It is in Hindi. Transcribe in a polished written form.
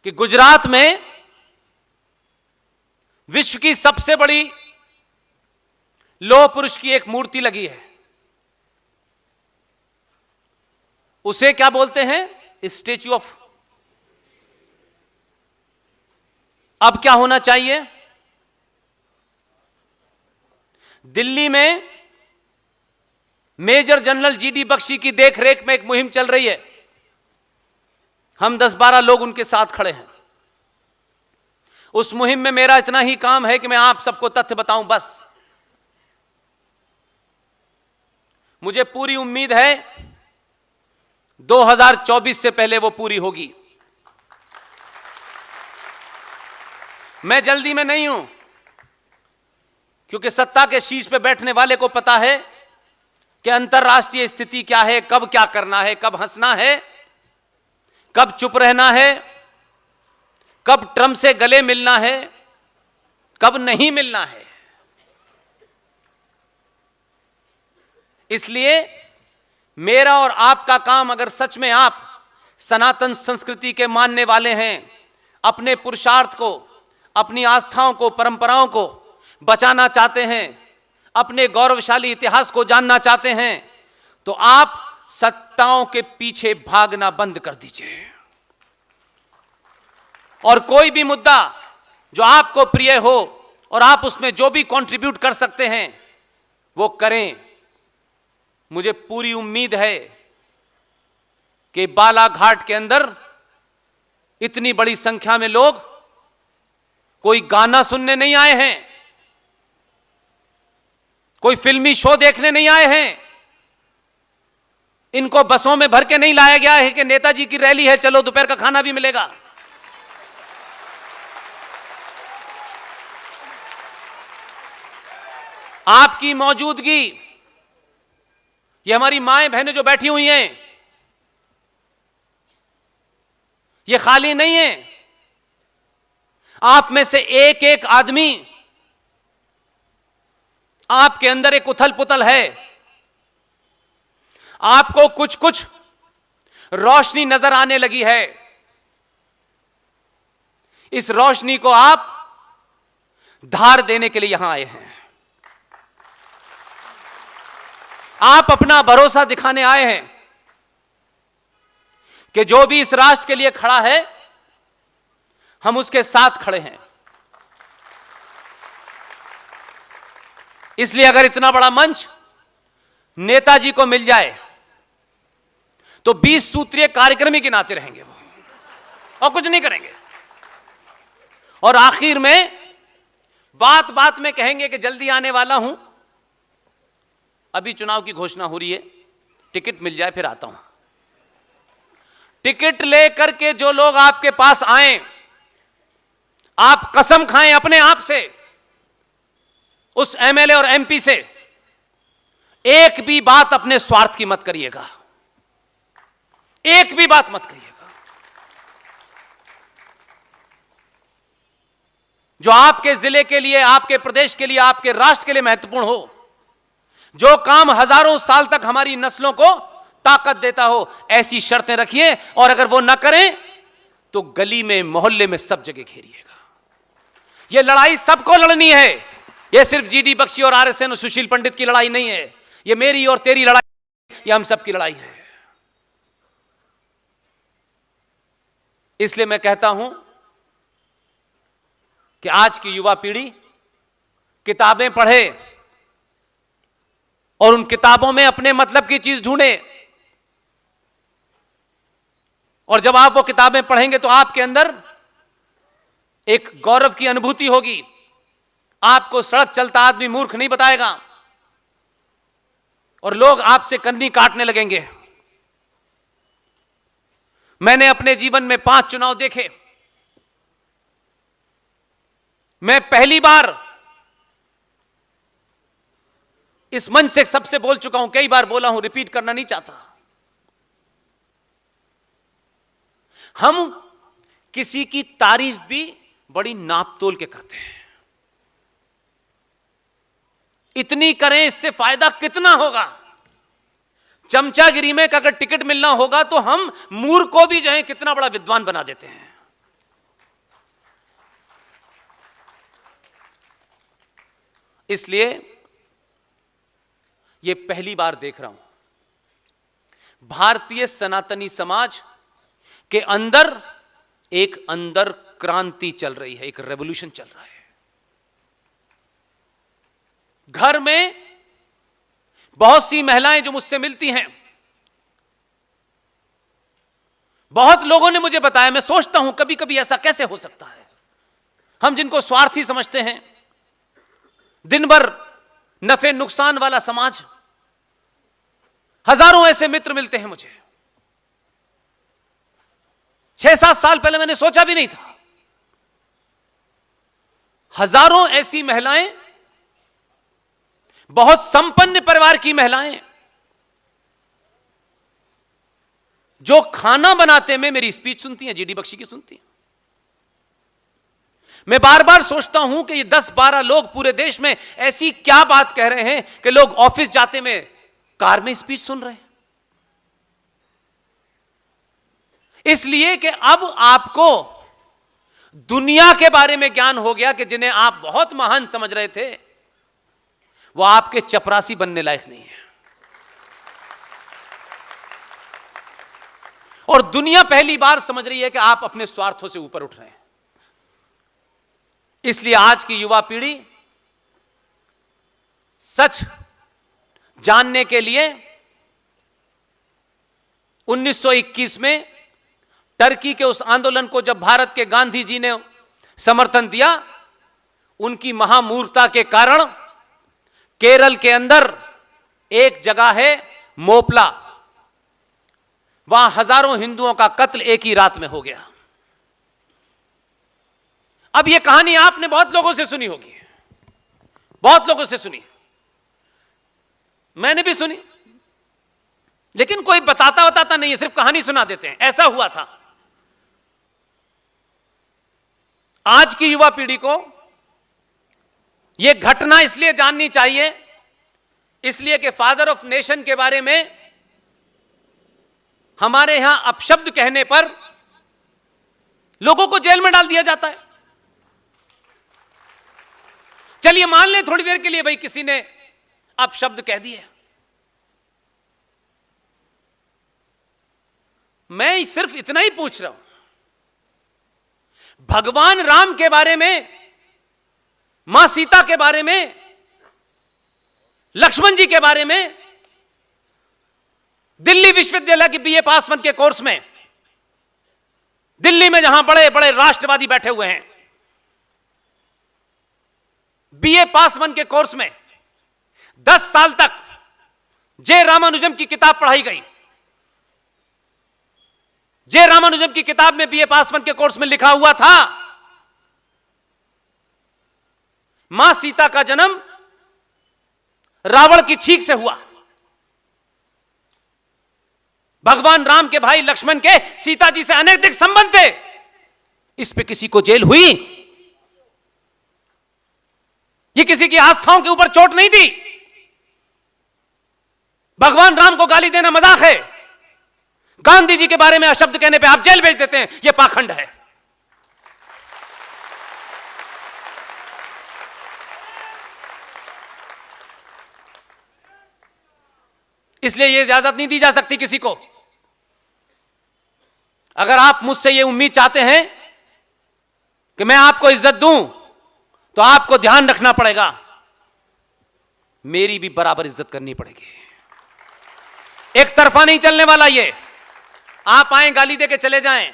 कि गुजरात में विश्व की सबसे बड़ी लौह पुरुष की एक मूर्ति लगी है। उसे क्या बोलते हैं? Statue of. अब क्या होना चाहिए? दिल्ली में मेजर जनरल जीडी बख्शी की देखरेख में एक मुहिम चल रही है। हम 10-12 लोग उनके साथ खड़े हैं। उस मुहिम में मेरा इतना ही काम है कि मैं आप सबको तथ्य बताऊं बस। मुझे पूरी उम्मीद है 2024 से पहले वो पूरी होगी। मैं जल्दी में नहीं हूं, क्योंकि सत्ता के शीर्ष पे बैठने वाले को पता है कि अंतरराष्ट्रीय स्थिति क्या है, कब क्या करना है, कब हंसना है, कब चुप रहना है, कब ट्रम्प से गले मिलना है, कब नहीं मिलना है। इसलिए मेरा और आपका काम, अगर सच में आप सनातन संस्कृति के मानने वाले हैं, अपने पुरुषार्थ को, अपनी आस्थाओं को, परंपराओं को बचाना चाहते हैं, अपने गौरवशाली इतिहास को जानना चाहते हैं, तो आप सत्ताओं के पीछे भागना बंद कर दीजिए और कोई भी मुद्दा जो आपको प्रिय हो और आप उसमें जो भी कंट्रीब्यूट कर सकते हैं वो करें। मुझे पूरी उम्मीद है कि बालाघाट के अंदर इतनी बड़ी संख्या में लोग कोई गाना सुनने नहीं आए हैं, कोई फिल्मी शो देखने नहीं आए हैं, इनको बसों में भर के नहीं लाया गया है कि नेताजी की रैली है, चलो दोपहर का खाना भी मिलेगा। आपकी मौजूदगी, ये हमारी माएं बहनें जो बैठी हुई हैं, ये खाली नहीं है। आप में से एक एक आदमी, आपके अंदर एक उथल पुथल है। आपको कुछ कुछ रोशनी नजर आने लगी है। इस रोशनी को आप धार देने के लिए यहां आए हैं। आप अपना भरोसा दिखाने आए हैं कि जो भी इस राष्ट्र के लिए खड़ा है, हम उसके साथ खड़े हैं। इसलिए अगर इतना बड़ा मंच नेताजी को मिल जाए तो 20 सूत्रीय कार्यक्रम ही गिनाते रहेंगे वो, और कुछ नहीं करेंगे। और आखिर में बात बात में कहेंगे कि जल्दी आने वाला हूं, अभी चुनाव की घोषणा हो रही है, टिकट मिल जाए फिर आता हूं। टिकट लेकर के जो लोग आपके पास आए, आप कसम खाएं अपने आप से, उस एमएलए और एमपी से, एक भी बात अपने स्वार्थ की मत करिएगा, एक भी बात मत करिएगा। जो आपके जिले के लिए, आपके प्रदेश के लिए, आपके राष्ट्र के लिए महत्वपूर्ण हो, जो काम हजारों साल तक हमारी नस्लों को ताकत देता हो, ऐसी शर्तें रखिए। और अगर वो ना करें तो गली में, मोहल्ले में, सब जगह घेरिएगा। ये लड़ाई सबको लड़नी है। ये सिर्फ जीडी बख्शी और आरएसएन और सुशील पंडित की लड़ाई नहीं है। ये मेरी और तेरी लड़ाई, ये हम सबकी लड़ाई है। इसलिए मैं कहता हूं कि आज की युवा पीढ़ी किताबें पढ़े और उन किताबों में अपने मतलब की चीज ढूंढे। और जब आप वो किताबें पढ़ेंगे तो आपके अंदर एक गौरव की अनुभूति होगी। आपको सड़क चलता आदमी मूर्ख नहीं बताएगा और लोग आपसे कन्नी काटने लगेंगे। मैंने अपने जीवन में 5 चुनाव देखे। मैं पहली बार इस मंच से सबसे बोल चुका हूं, कई बार बोला हूं, रिपीट करना नहीं चाहता। हम किसी की तारीफ भी बड़ी नाप तोल के करते हैं। इतनी करें, इससे फायदा कितना होगा। चमचागिरी में अगर टिकट मिलना होगा तो हम मूर्ख को भी जो है कितना बड़ा विद्वान बना देते हैं। इसलिए यह पहली बार देख रहा हूं भारतीय सनातनी समाज के अंदर एक अंदर क्रांति चल रही है, एक रेवोल्यूशन चल रहा है। घर में बहुत सी महिलाएं जो मुझसे मिलती हैं, बहुत लोगों ने मुझे बताया, मैं सोचता हूं कभी कभी ऐसा कैसे हो सकता है। हम जिनको स्वार्थी समझते हैं, दिन भर नफे नुकसान वाला समाज, हजारों ऐसे मित्र मिलते हैं मुझे। 6-7 साल पहले मैंने सोचा भी नहीं था। हजारों ऐसी महिलाएं, बहुत संपन्न परिवार की महिलाएं, जो खाना बनाते में मेरी स्पीच सुनती हैं, जीडी बख्शी की सुनती हैं। मैं बार बार सोचता हूं कि ये 10-12 लोग पूरे देश में ऐसी क्या बात कह रहे हैं कि लोग ऑफिस जाते में कार में स्पीच सुन रहे हैं। इसलिए कि अब आपको दुनिया के बारे में ज्ञान हो गया कि जिन्हें आप बहुत महान समझ रहे थे, वो आपके चपरासी बनने लायक नहीं है। और दुनिया पहली बार समझ रही है कि आप अपने स्वार्थों से ऊपर उठ रहे हैं। इसलिए आज की युवा पीढ़ी सच जानने के लिए 1921 में टर्की के उस आंदोलन को जब भारत के गांधी जी ने समर्थन दिया, उनकी महामूर्खता के कारण केरल के अंदर एक जगह है मोपला, वहां हजारों हिंदुओं का कत्ल एक ही रात में हो गया। अब यह कहानी आपने बहुत लोगों से सुनी होगी, बहुत लोगों से सुनी, मैंने भी सुनी, लेकिन कोई बताता नहीं है, सिर्फ कहानी सुना देते हैं। ऐसा हुआ था। आज की युवा पीढ़ी को यह घटना इसलिए जाननी चाहिए, इसलिए कि फादर ऑफ नेशन के बारे में हमारे यहां अपशब्द कहने पर लोगों को जेल में डाल दिया जाता है। चलिए मान लें थोड़ी देर के लिए भाई किसी ने अपशब्द कह दिए, मैं सिर्फ इतना ही पूछ रहा हूं, भगवान राम के बारे में, मां सीता के बारे में, लक्ष्मण जी के बारे में दिल्ली विश्वविद्यालय की बीए पास 1 के कोर्स में, दिल्ली में जहां बड़े बड़े राष्ट्रवादी बैठे हुए हैं, बीए पास 1 के कोर्स में 10 साल तक जे रामानुजम की किताब पढ़ाई गई। जे रामानुजम की किताब में बीए पास 1 के कोर्स में लिखा हुआ था, मां सीता का जन्म रावण की छींक से हुआ। भगवान राम के भाई लक्ष्मण के सीता जी से अनैतिक संबंध थे। इस पे किसी को जेल हुई? ये किसी की आस्थाओं के ऊपर चोट नहीं दी। भगवान राम को गाली देना मजाक है, गांधी जी के बारे में अशब्द कहने पे आप जेल भेज देते हैं, यह पाखंड है। इसलिए यह इजाजत नहीं दी जा सकती किसी को। अगर आप मुझसे यह उम्मीद चाहते हैं कि मैं आपको इज्जत दूं, तो आपको ध्यान रखना पड़ेगा, मेरी भी बराबर इज्जत करनी पड़ेगी। एक तरफा नहीं चलने वाला ये। आप आए गाली दे के चले जाएं,